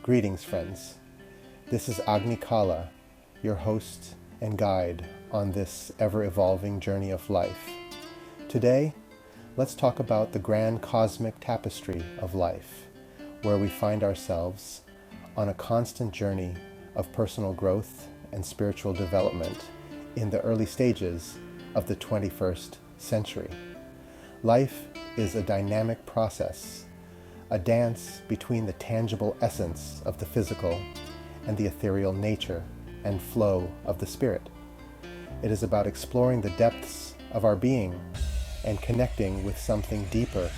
Greetings, friends. This is Agni Kala, your host and guide on this ever-evolving journey of life. Today, let's talk about the grand cosmic tapestry of life, where we find ourselves on a constant journey of personal growth and spiritual development in the early stages of the 21st century. Life is a dynamic process, a dance between the tangible essence of the physical and the ethereal nature and flow of the spirit. It is about exploring the depths of our being and connecting with something deeper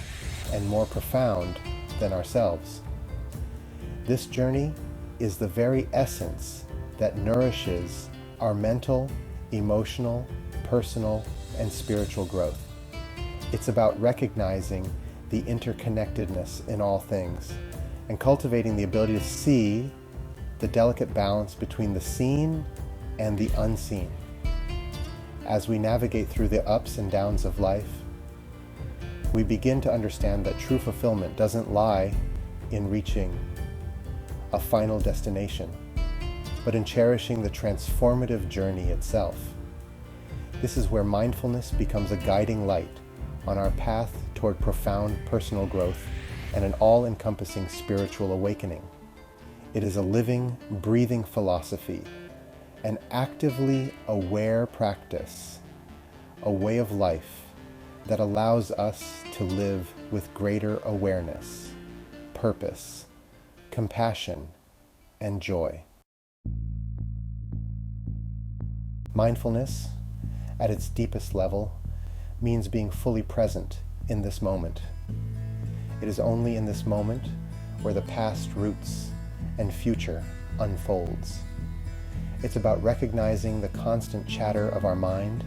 and more profound than ourselves. This journey is the very essence that nourishes our mental, emotional, personal, and spiritual growth. It's about recognizing the interconnectedness in all things and cultivating the ability to see the delicate balance between the seen and the unseen. As we navigate through the ups and downs of life, we begin to understand that true fulfillment doesn't lie in reaching a final destination, but in cherishing the transformative journey itself. This is where mindfulness becomes a guiding light on our path toward profound personal growth and an all-encompassing spiritual awakening. It is a living, breathing philosophy, an actively aware practice, a way of life that allows us to live with greater awareness, purpose, compassion, and joy. Mindfulness, at its deepest level, means being fully present in this moment. It is only in this moment where the past roots and future unfolds. It's about recognizing the constant chatter of our mind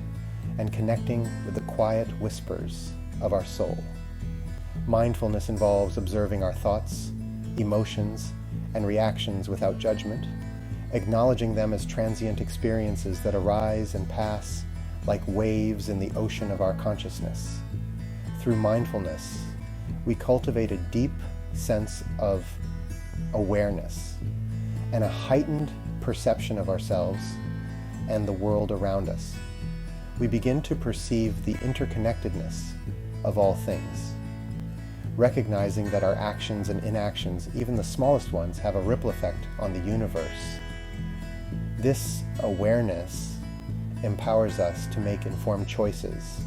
and connecting with the quiet whispers of our soul. Mindfulness involves observing our thoughts, emotions, and reactions without judgment, acknowledging them as transient experiences that arise and pass like waves in the ocean of our consciousness. Through mindfulness, we cultivate a deep sense of awareness and a heightened perception of ourselves and the world around us. We begin to perceive the interconnectedness of all things, recognizing that our actions and inactions, even the smallest ones, have a ripple effect on the universe. This awareness empowers us to make informed choices,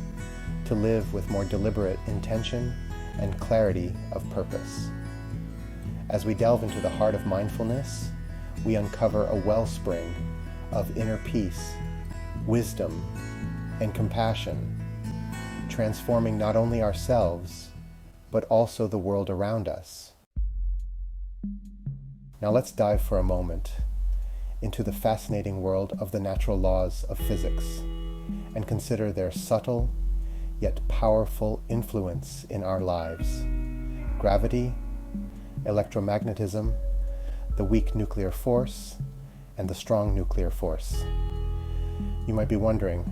to live with more deliberate intention and clarity of purpose. As we delve into the heart of mindfulness, we uncover a wellspring of inner peace, wisdom, and compassion, transforming not only ourselves, but also the world around us. Now let's dive for a moment into the fascinating world of the natural laws of physics and consider their subtle yet powerful influence in our lives. Gravity, electromagnetism, the weak nuclear force, and the strong nuclear force. You might be wondering,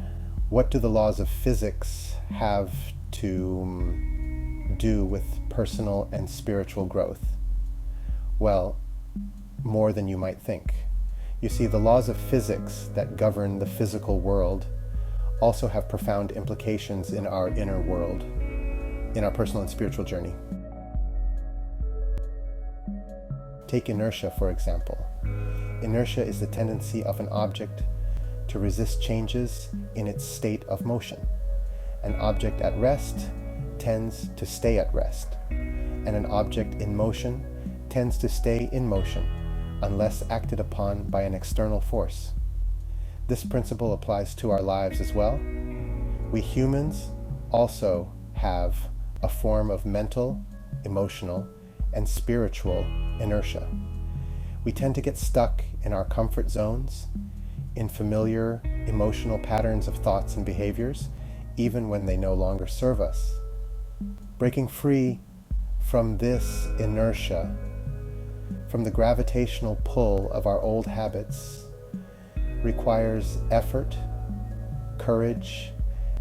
what do the laws of physics have to do with personal and spiritual growth? Well, more than you might think. You see, the laws of physics that govern the physical world also have profound implications in our inner world, in our personal and spiritual journey. Take inertia, for example. Inertia is the tendency of an object to resist changes in its state of motion. An object at rest tends to stay at rest, and an object in motion tends to stay in motion unless acted upon by an external force. This principle applies to our lives as well. We humans also have a form of mental, emotional, and spiritual inertia. We tend to get stuck in our comfort zones, in familiar emotional patterns of thoughts and behaviors, even when they no longer serve us. Breaking free from this inertia, from the gravitational pull of our old habits, requires effort, courage,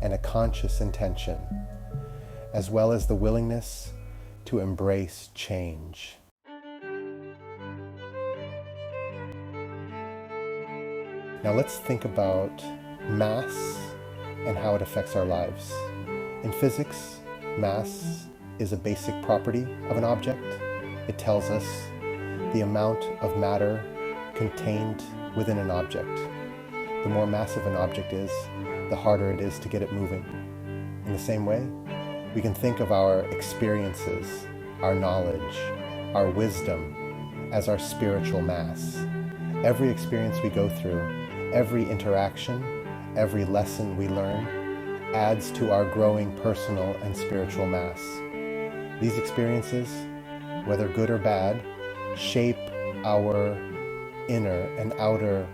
and a conscious intention, as well as the willingness to embrace change. Now let's think about mass and how it affects our lives. In physics, mass is a basic property of an object. It tells us the amount of matter contained within an object. The more massive an object is, the harder it is to get it moving. In the same way, we can think of our experiences, our knowledge, our wisdom as our spiritual mass. Every experience we go through, every interaction, every lesson we learn adds to our growing personal and spiritual mass. These experiences, whether good or bad, shape our inner and outer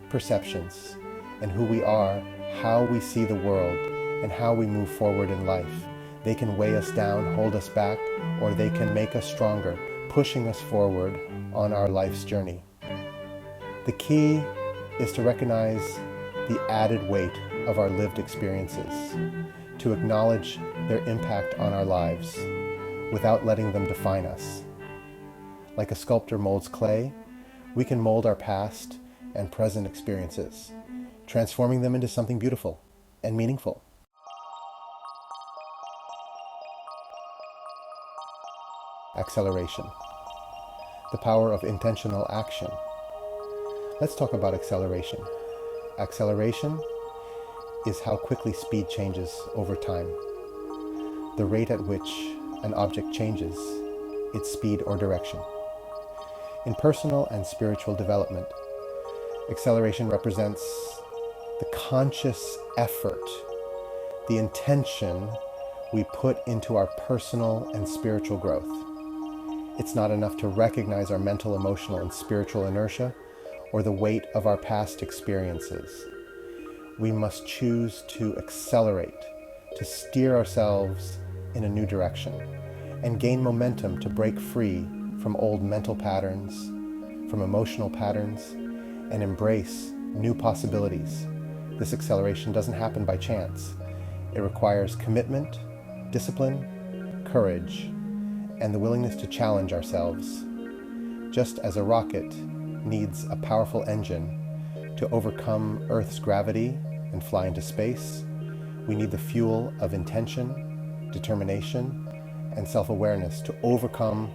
perceptions and who we are, how we see the world, and how we move forward in life. They can weigh us down, hold us back, or they can make us stronger, pushing us forward on our life's journey. The key is to recognize the added weight of our lived experiences, to acknowledge their impact on our lives without letting them define us. Like a sculptor molds clay, we can mold our past and present experiences, transforming them into something beautiful and meaningful. Acceleration. The power of intentional action. Let's talk about acceleration. Acceleration is how quickly speed changes over time. The rate at which an object changes its speed or direction. In personal and spiritual development, acceleration represents the conscious effort, the intention we put into our personal and spiritual growth. It's not enough to recognize our mental, emotional, and spiritual inertia or the weight of our past experiences. We must choose to accelerate, to steer ourselves in a new direction, and gain momentum to break free from old mental patterns, from emotional patterns, and embrace new possibilities. This acceleration doesn't happen by chance. It requires commitment, discipline, courage, and the willingness to challenge ourselves. Just as a rocket needs a powerful engine to overcome Earth's gravity and fly into space, we need the fuel of intention, determination, and self-awareness to overcome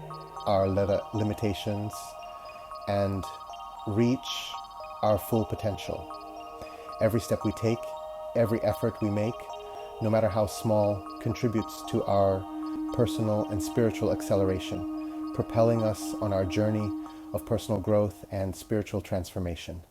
our limitations and reach our full potential. Every step we take, every effort we make, no matter how small, contributes to our personal and spiritual acceleration, propelling us on our journey of personal growth and spiritual transformation.